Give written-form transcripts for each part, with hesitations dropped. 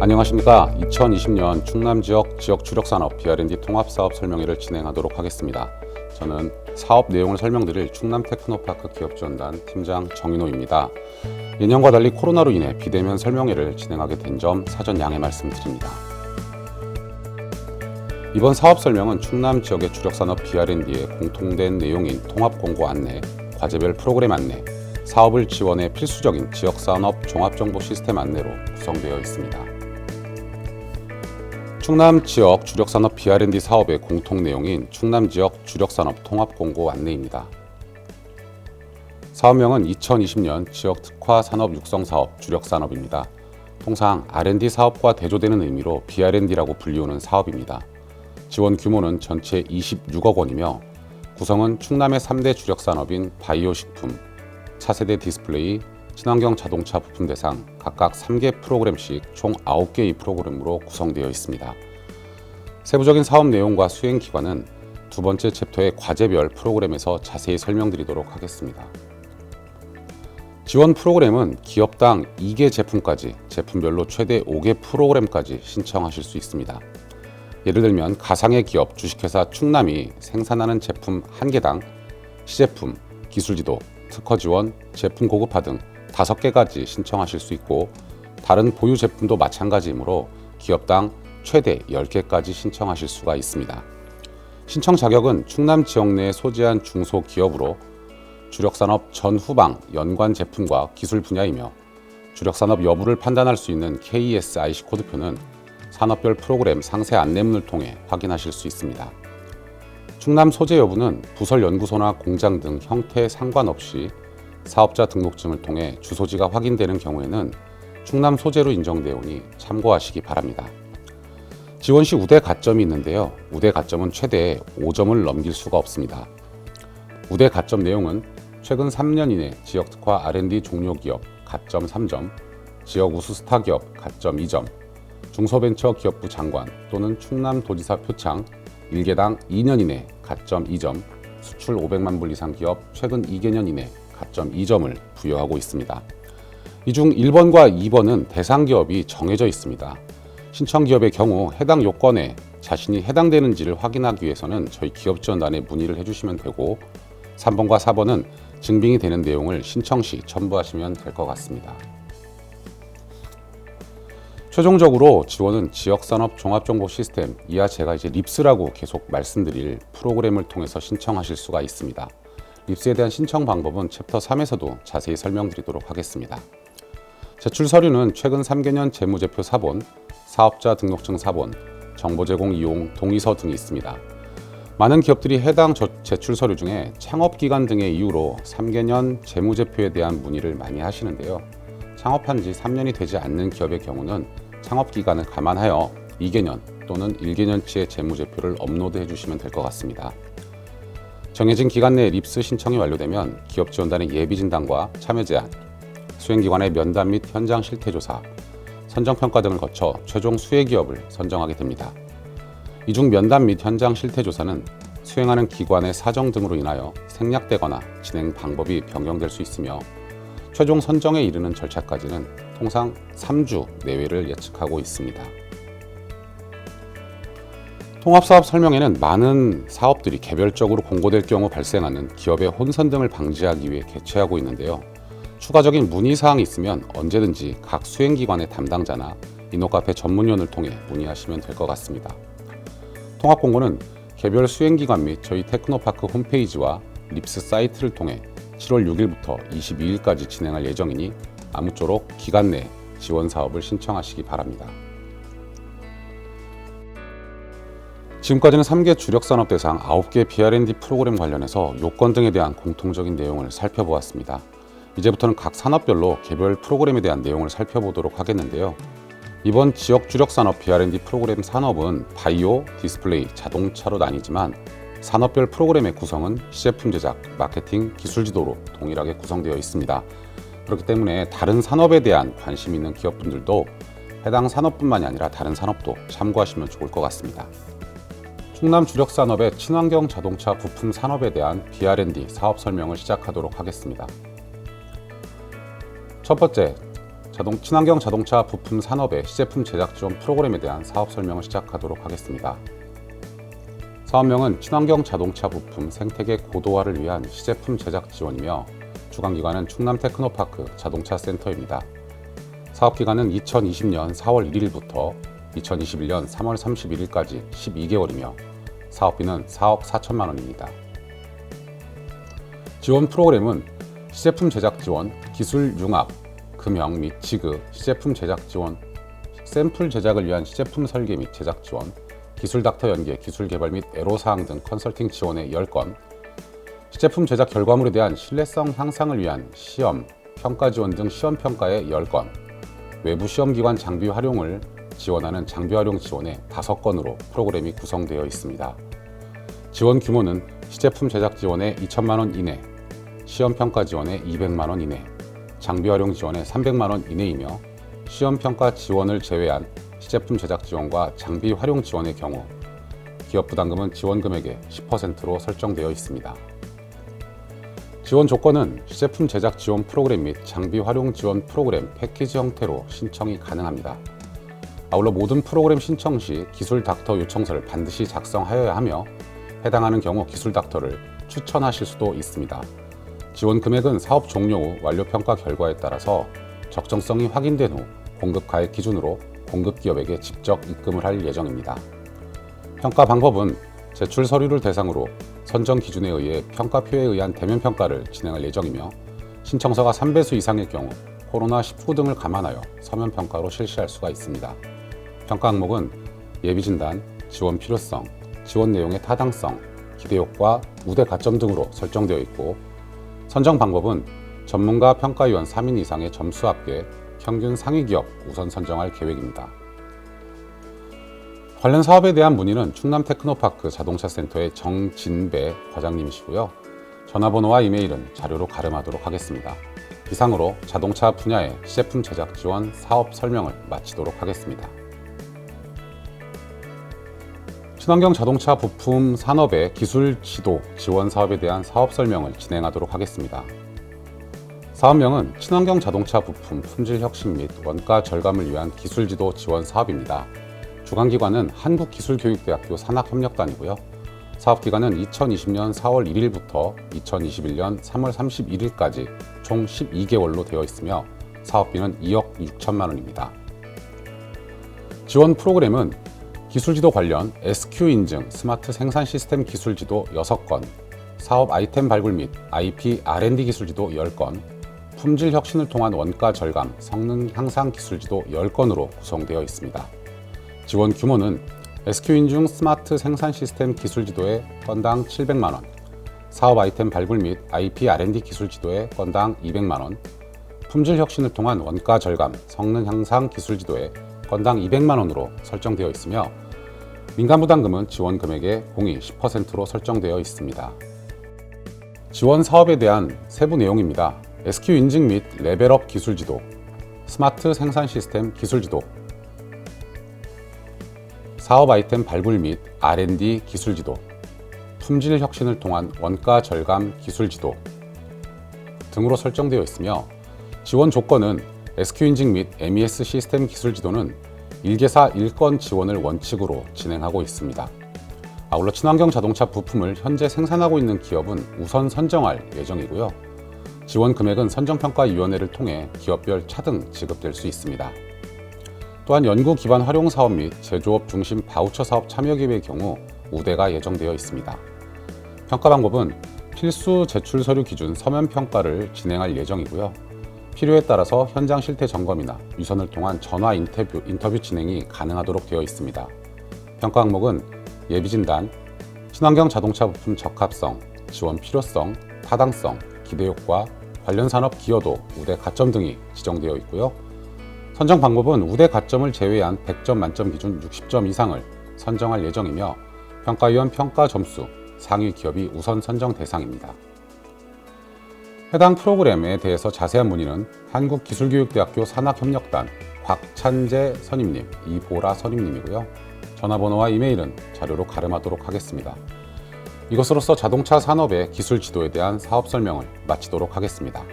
안녕하십니까. 2020년 충남 지역 주력산업 BR&D 통합사업 설명회를 진행하도록 하겠습니다. 저는 사업 내용을 설명드릴 충남 테크노파크 기업지원단 팀장 정인호입니다. 예년과 달리 코로나로 인해 비대면 설명회를 진행하게 된 점 사전 양해 말씀드립니다. 이번 사업 설명은 충남 지역의 주력산업 BR&D의 공통된 내용인 통합공고 안내, 과제별 프로그램 안내, 사업을 지원해 필수적인 지역산업 종합정보 시스템 안내로 구성되어 있습니다. 충남 지역 주력산업 BR&D 사업의 공통 내용인 충남 지역 주력산업 통합공고 안내입니다. 사업명은 2020년 지역 특화 산업 육성 사업 주력산업입니다. 통상 R&D 사업과 대조되는 의미로 BR&D라고 불리우는 사업입니다. 지원 규모는 전체 26억 원이며 구성은 충남의 3대 주력산업인 바이오 식품, 차세대 디스플레이, 친환경 자동차 부품 대상 각각 3개 프로그램씩 총 9개의 프로그램으로 구성되어 있습니다. 세부적인 사업 내용과 수행 기관은 두 번째 챕터의 과제별 프로그램에서 자세히 설명드리도록 하겠습니다. 지원 프로그램은 기업당 2개 제품까지 제품별로 최대 5개 프로그램까지 신청하실 수 있습니다. 예를 들면 가상의 기업 주식회사 충남이 생산하는 제품 1개당 시제품, 기술지도, 특허 지원, 제품 고급화 등 5개까지 신청하실 수 있고 다른 보유 제품도 마찬가지이므로 기업당 최대 10개까지 신청하실 수가 있습니다. 신청 자격은 충남 지역 내에 소재한 중소기업으로 주력산업 전후방 연관 제품과 기술 분야이며 주력산업 여부를 판단할 수 있는 KSIC 코드표는 산업별 프로그램 상세 안내문을 통해 확인하실 수 있습니다. 충남 소재 여부는 부설 연구소나 공장 등 형태에 상관없이 사업자 등록증을 통해 주소지가 확인되는 경우에는 충남 소재로 인정되오니 참고하시기 바랍니다. 지원 시 우대 가점이 있는데요. 우대 가점은 최대 5점을 넘길 수가 없습니다. 우대 가점 내용은 최근 3년 이내 지역 특화 R&D 종료 기업 가점 3점, 지역 우수 스타 기업 가점 2점, 중소벤처 기업부 장관 또는 충남도지사 표창 1개당 2년 이내 가점 2점, 수출 500만 불 이상 기업 최근 2개년 이내 가점 2점을 부여하고 있습니다. 이 중 1번과 2번은 대상 기업이 정해져 있습니다. 신청 기업의 경우 해당 요건에 자신이 해당되는지를 확인하기 위해서는 저희 기업지원단에 문의를 해주시면 되고 3번과 4번은 증빙이 되는 내용을 신청 시 첨부하시면 될 것 같습니다. 최종적으로 지원은 지역산업 종합정보 시스템, 이하 제가 이제 립스라고 계속 말씀드릴 프로그램을 통해서 신청하실 수가 있습니다. 립스에 대한 신청 방법은 챕터 3에서도 자세히 설명드리도록 하겠습니다. 제출 서류는 최근 3개년 재무제표 사본, 사업자 등록증 사본, 정보 제공 이용 동의서 등이 있습니다. 많은 기업들이 해당 제출 서류 중에 창업기간 등의 이유로 3개년 재무제표에 대한 문의를 많이 하시는데요. 창업한 지 3년이 되지 않는 기업의 경우는 창업기간을 감안하여 2개년 또는 1개년치의 재무제표를 업로드해 주시면 될 것 같습니다. 정해진 기간 내에 립스 신청이 완료되면 기업지원단의 예비진단과 참여 제안, 수행기관의 면담 및 현장 실태조사, 선정평가 등을 거쳐 최종 수혜기업을 선정하게 됩니다. 이 중 면담 및 현장 실태조사는 수행하는 기관의 사정 등으로 인하여 생략되거나 진행 방법이 변경될 수 있으며 최종 선정에 이르는 절차까지는 통상 3주 내외를 예측하고 있습니다. 통합사업 설명회는 많은 사업들이 개별적으로 공고될 경우 발생하는 기업의 혼선 등을 방지하기 위해 개최하고 있는데요. 추가적인 문의사항이 있으면 언제든지 각 수행기관의 담당자나 인호카페 전문위원을 통해 문의하시면 될 것 같습니다. 통합공고는 개별 수행기관 및 저희 테크노파크 홈페이지와 립스 사이트를 통해 7월 6일부터 22일까지 진행할 예정이니 아무쪼록 기간 내 지원 사업을 신청하시기 바랍니다. 지금까지는 3개 주력산업 대상 9개 BR&D 프로그램 관련해서 요건 등에 대한 공통적인 내용을 살펴보았습니다. 이제부터는 각 산업별로 개별 프로그램에 대한 내용을 살펴보도록 하겠는데요. 이번 지역 주력산업 BR&D 프로그램 산업은 바이오, 디스플레이, 자동차로 나뉘지만 산업별 프로그램의 구성은 시제품 제작, 마케팅, 기술 지도로 동일하게 구성되어 있습니다. 그렇기 때문에 다른 산업에 대한 관심 있는 기업분들도 해당 산업뿐만이 아니라 다른 산업도 참고하시면 좋을 것 같습니다. 충남 주력산업의 친환경 자동차 부품 산업에 대한 BR&D 사업 설명을 시작하도록 하겠습니다. 첫 번째, 친환경 자동차 부품 산업의 시제품 제작 지원 프로그램에 대한 사업 설명을 시작하도록 하겠습니다. 사업명은 친환경 자동차 부품 생태계 고도화를 위한 시제품 제작 지원이며 주관기관은 충남 테크노파크 자동차 센터입니다. 사업기간은 2020년 4월 1일부터 2021년 3월 31일까지 12개월이며 사업비는 4억 4천만 원입니다. 지원 프로그램은 시제품 제작 지원, 기술 융합, 금형 및 지급, 시제품 제작 지원, 샘플 제작을 위한 시제품 설계 및 제작 지원, 기술 닥터 연계, 기술 개발 및 애로사항 등 컨설팅 지원에 10건, 시제품 제작 결과물에 대한 신뢰성 향상을 위한 시험, 평가 지원 등 시험 평가에 10건, 외부 시험기관 장비 활용을 지원하는 장비 활용 지원에 5건으로 프로그램이 구성되어 있습니다. 지원 규모는 시제품 제작 지원에 2천만 원 이내, 시험 평가 지원에 200만 원 이내, 장비 활용 지원에 300만 원 이내이며 시험 평가 지원을 제외한 시제품 제작 지원과 장비 활용 지원의 경우 기업 부담금은 지원 금액의 10%로 설정되어 있습니다. 지원 조건은 시제품 제작 지원 프로그램 및 장비 활용 지원 프로그램 패키지 형태로 신청이 가능합니다. 아울러 모든 프로그램 신청 시 기술 닥터 요청서를 반드시 작성하여야 하며 해당하는 경우 기술 닥터를 추천하실 수도 있습니다. 지원 금액은 사업 종료 후 완료 평가 결과에 따라서 적정성이 확인된 후 공급 가액 기준으로 공급 기업에게 직접 입금을 할 예정입니다. 평가 방법은 제출 서류를 대상으로 선정 기준에 의해 평가표에 의한 대면 평가를 진행할 예정이며 신청서가 3배수 이상일 경우 코로나19 등을 감안하여 서면 평가로 실시할 수가 있습니다. 평가 항목은 예비 진단, 지원 필요성, 지원 내용의 타당성, 기대 효과, 우대 가점 등으로 설정되어 있고 선정 방법은 전문가 평가위원 3인 이상의 점수 합계 평균 상위 기업 우선 선정할 계획입니다. 관련 사업에 대한 문의는 충남 테크노파크 자동차 센터의 정진배 과장님이시고요. 전화번호와 이메일은 자료로 가름하도록 하겠습니다. 이상으로 자동차 분야의 시제품 제작 지원 사업 설명을 마치도록 하겠습니다. 친환경 자동차 부품 산업의 기술 지도 지원 사업에 대한 사업 설명을 진행하도록 하겠습니다. 사업명은 친환경 자동차 부품 품질 혁신 및 원가 절감을 위한 기술 지도 지원 사업입니다. 주관기관은 한국기술교육대학교 산학협력단이고요. 사업기간은 2020년 4월 1일부터 2021년 3월 31일까지 총 12개월로 되어 있으며 사업비는 2억 6천만 원입니다. 지원 프로그램은 기술지도 관련 SQ 인증 스마트 생산 시스템 기술지도 6건, 사업 아이템 발굴 및 IP R&D 기술지도 10건, 품질 혁신을 통한 원가 절감, 성능 향상 기술지도 10건으로 구성되어 있습니다. 지원 규모는 SQ 인증 스마트 생산 시스템 기술지도에 건당 700만 원, 사업 아이템 발굴 및 IP R&D 기술지도에 건당 200만 원, 품질 혁신을 통한 원가 절감, 성능 향상 기술지도에 건당 200만 원으로 설정되어 있으며 민간 부담금은 지원 금액의 공이 10%로 설정되어 있습니다. 지원 사업에 대한 세부 내용입니다. SQ 인증 및 레벨업 기술지도, 스마트 생산 시스템 기술지도, 사업 아이템 발굴 및 R&D 기술지도, 품질 혁신을 통한 원가 절감 기술지도 등으로 설정되어 있으며 지원 조건은 SQ 인증 및 MES 시스템 기술지도는 1개사 1건 지원을 원칙으로 진행하고 있습니다. 아울러 친환경 자동차 부품을 현재 생산하고 있는 기업은 우선 선정할 예정이고요. 지원 금액은 선정평가위원회를 통해 기업별 차등 지급될 수 있습니다. 또한 연구 기반 활용 사업 및 제조업 중심 바우처 사업 참여 기회의 경우 우대가 예정되어 있습니다. 평가 방법은 필수 제출 서류 기준 서면 평가를 진행할 예정이고요. 필요에 따라서 현장 실태 점검이나 유선을 통한 전화 인터뷰 진행이 가능하도록 되어 있습니다. 평가 항목은 예비 진단, 친환경 자동차 부품 적합성, 지원 필요성, 타당성, 기대 효과, 관련 산업 기여도, 우대 가점 등이 지정되어 있고요. 선정 방법은 우대 가점을 제외한 100점 만점 기준 60점 이상을 선정할 예정이며 평가위원 평가 점수, 상위 기업이 우선 선정 대상입니다. 해당 프로그램에 대해서 자세한 문의는 한국기술교육대학교 산학협력단 곽찬재 선임님, 이보라 선임님이고요. 전화번호와 이메일은 자료로 가름하도록 하겠습니다. 이것으로서 자동차 산업의 기술 지도에 대한 사업 설명을 마치도록 하겠습니다.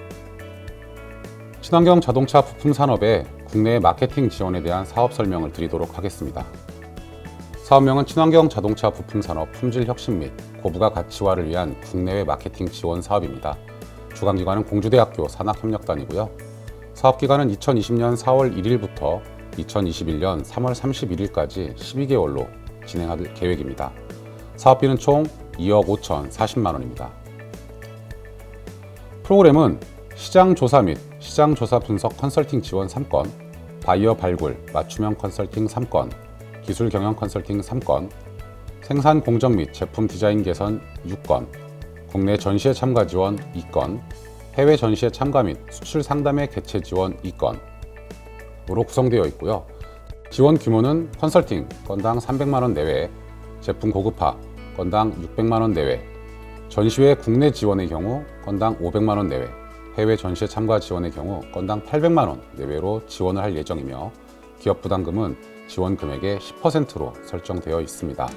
친환경 자동차 부품 산업의 국내 마케팅 지원에 대한 사업 설명을 드리도록 하겠습니다. 사업명은 친환경 자동차 부품 산업 품질 혁신 및 고부가 가치화를 위한 국내외 마케팅 지원 사업입니다. 주관기관은 공주대학교 산학협력단이고요. 사업기간은 2020년 4월 1일부터 2021년 3월 31일까지 12개월로 진행할 계획입니다. 사업비는 총 2억 5,040만 원입니다. 프로그램은 시장조사 및 시장조사 분석 컨설팅 지원 3건, 바이어 발굴, 맞춤형 컨설팅 3건, 기술 경영 컨설팅 3건, 생산 공정 및 제품 디자인 개선 6건, 국내 전시회 참가 지원 2건, 해외 전시회 참가 및 수출 상담회 개최 지원 2건으로 구성되어 있고요. 지원 규모는 컨설팅 건당 300만 원 내외, 제품 고급화 건당 600만 원 내외, 전시회 국내 지원의 경우 건당 500만 원 내외, 해외 전시회 참가 지원의 경우 건당 800만 원 내외로 지원을 할 예정이며 기업 부담금은 지원 금액의 10%로 설정되어 있습니다.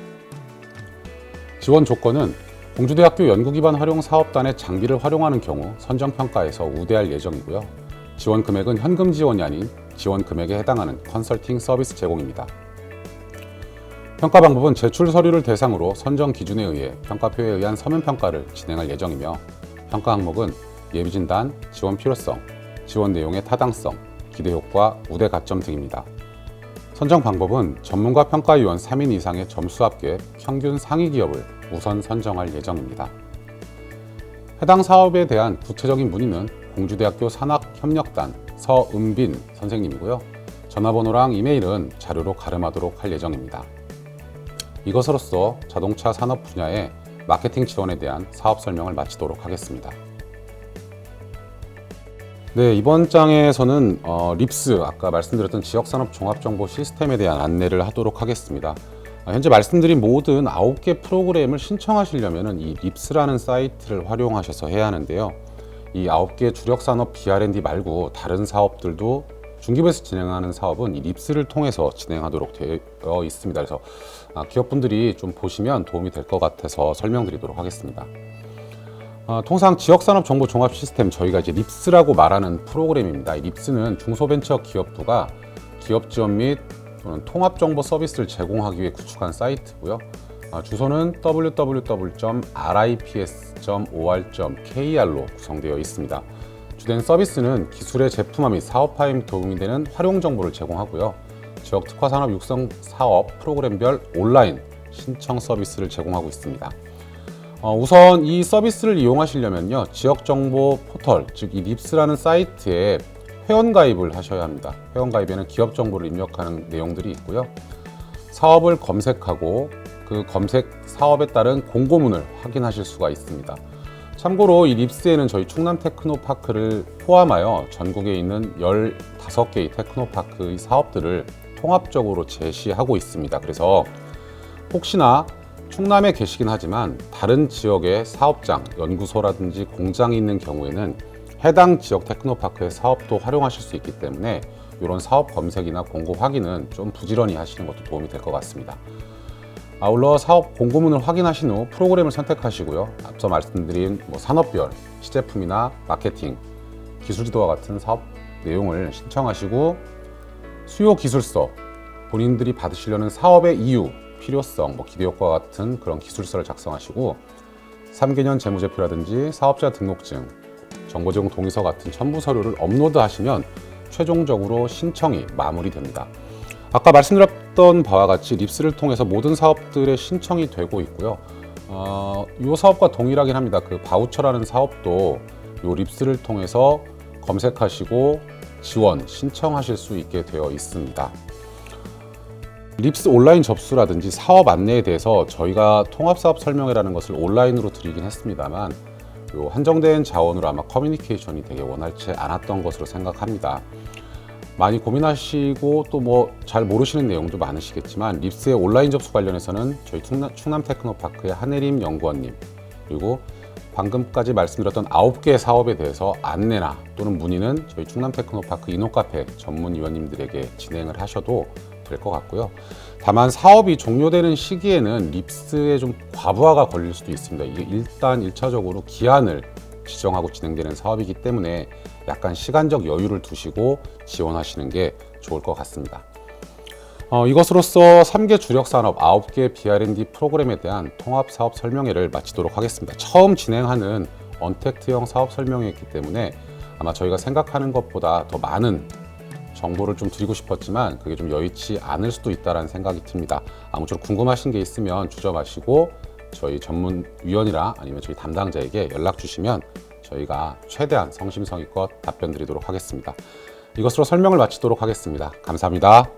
지원 조건은 공주대학교 연구기반 활용 사업단의 장비를 활용하는 경우 선정평가에서 우대할 예정이고요. 지원 금액은 현금 지원이 아닌 지원 금액에 해당하는 컨설팅 서비스 제공입니다. 평가 방법은 제출 서류를 대상으로 선정 기준에 의해 평가표에 의한 서면 평가를 진행할 예정이며 평가 항목은 예비 진단, 지원 필요성, 지원 내용의 타당성, 기대 효과, 우대 가점 등입니다. 선정 방법은 전문가 평가위원 3인 이상의 점수 합계 평균 상위 기업을 우선 선정할 예정입니다. 해당 사업에 대한 구체적인 문의는 공주대학교 산학협력단 서은빈 선생님이고요. 전화번호랑 이메일은 자료로 가름하도록 할 예정입니다. 이것으로써 자동차 산업 분야의 마케팅 지원에 대한 사업 설명을 마치도록 하겠습니다. 네, 이번 장에서는 립스, 아까 말씀드렸던 지역산업 종합정보 시스템에 대한 안내를 하도록 하겠습니다. 현재 말씀드린 모든 9개 프로그램을 신청하시려면 이 립스라는 사이트를 활용하셔서 해야 하는데요. 이 9개 주력산업 BR&D 말고 다른 사업들도 중기부에서 진행하는 사업은 이 립스를 통해서 진행하도록 되어 있습니다. 그래서 기업분들이 좀 보시면 도움이 될 것 같아서 설명드리도록 하겠습니다. 통상 지역산업 정보 종합 시스템, 저희가 이제 립스라고 말하는 프로그램입니다. 이 립스는 중소벤처기업부가 기업 지원 및 또는 통합 정보 서비스를 제공하기 위해 구축한 사이트고요. 주소는 www.rips.or.kr로 구성되어 있습니다. 주된 서비스는 기술의 제품화 및 사업화에 도움이 되는 활용 정보를 제공하고요. 지역 특화 산업 육성 사업 프로그램별 온라인 신청 서비스를 제공하고 있습니다. 우선 이 서비스를 이용하시려면요, 지역정보 포털, 즉 이 립스라는 사이트에 회원가입을 하셔야 합니다. 회원가입에는 기업 정보를 입력하는 내용들이 있고요. 사업을 검색하고 그 검색 사업에 따른 공고문을 확인하실 수가 있습니다. 참고로 이 립스에는 저희 충남 테크노파크를 포함하여 전국에 있는 15개의 테크노파크의 사업들을 통합적으로 제시하고 있습니다. 그래서 혹시나 충남에 계시긴 하지만 다른 지역의 사업장, 연구소라든지 공장이 있는 경우에는 해당 지역 테크노파크의 사업도 활용하실 수 있기 때문에 이런 사업 검색이나 공고 확인은 좀 부지런히 하시는 것도 도움이 될 것 같습니다. 아울러 사업 공고문을 확인하신 후 프로그램을 선택하시고요. 앞서 말씀드린 산업별, 시제품이나 마케팅, 기술지도와 같은 사업 내용을 신청하시고 수요 기술서, 본인들이 받으시려는 사업의 이유, 필요성, 기대효과 같은 그런 기술서를 작성하시고 3개년 재무제표라든지 사업자 등록증, 정보제공 동의서 같은 첨부 서류를 업로드하시면 최종적으로 신청이 마무리됩니다. 아까 말씀드렸던 바와 같이 립스를 통해서 모든 사업들의 신청이 되고 있고요. 이 사업과 동일하긴 합니다. 그 바우처라는 사업도 이 립스를 통해서 검색하시고 지원, 신청하실 수 있게 되어 있습니다. 립스 온라인 접수라든지 사업 안내에 대해서 저희가 통합사업 설명회라는 것을 온라인으로 드리긴 했습니다만 요 한정된 자원으로 아마 커뮤니케이션이 되게 원활치 않았던 것으로 생각합니다. 많이 고민하시고 또 잘 모르시는 내용도 많으시겠지만 립스의 온라인 접수 관련해서는 저희 충남 테크노파크의 한혜림 연구원님, 그리고 방금까지 말씀드렸던 9개의 사업에 대해서 안내나 또는 문의는 저희 충남 테크노파크 이노카페 전문위원님들에게 진행을 하셔도 될 것 같고요. 다만 사업이 종료되는 시기에는 립스에 좀 과부하가 걸릴 수도 있습니다. 이게 일단 1차적으로 기한을 지정하고 진행되는 사업이기 때문에 약간 시간적 여유를 두시고 지원하시는 게 좋을 것 같습니다. 이것으로써 3개 주력 산업 9개 BR&D 프로그램에 대한 통합 사업 설명회를 마치도록 하겠습니다. 처음 진행하는 언택트형 사업 설명회였기 때문에 아마 저희가 생각하는 것보다 더 많은 정보를 좀 드리고 싶었지만 그게 좀 여의치 않을 수도 있다는 생각이 듭니다. 아무쪼록 궁금하신 게 있으면 주저 마시고 저희 전문위원이나 아니면 저희 담당자에게 연락 주시면 저희가 최대한 성심성의껏 답변 드리도록 하겠습니다. 이것으로 설명을 마치도록 하겠습니다. 감사합니다.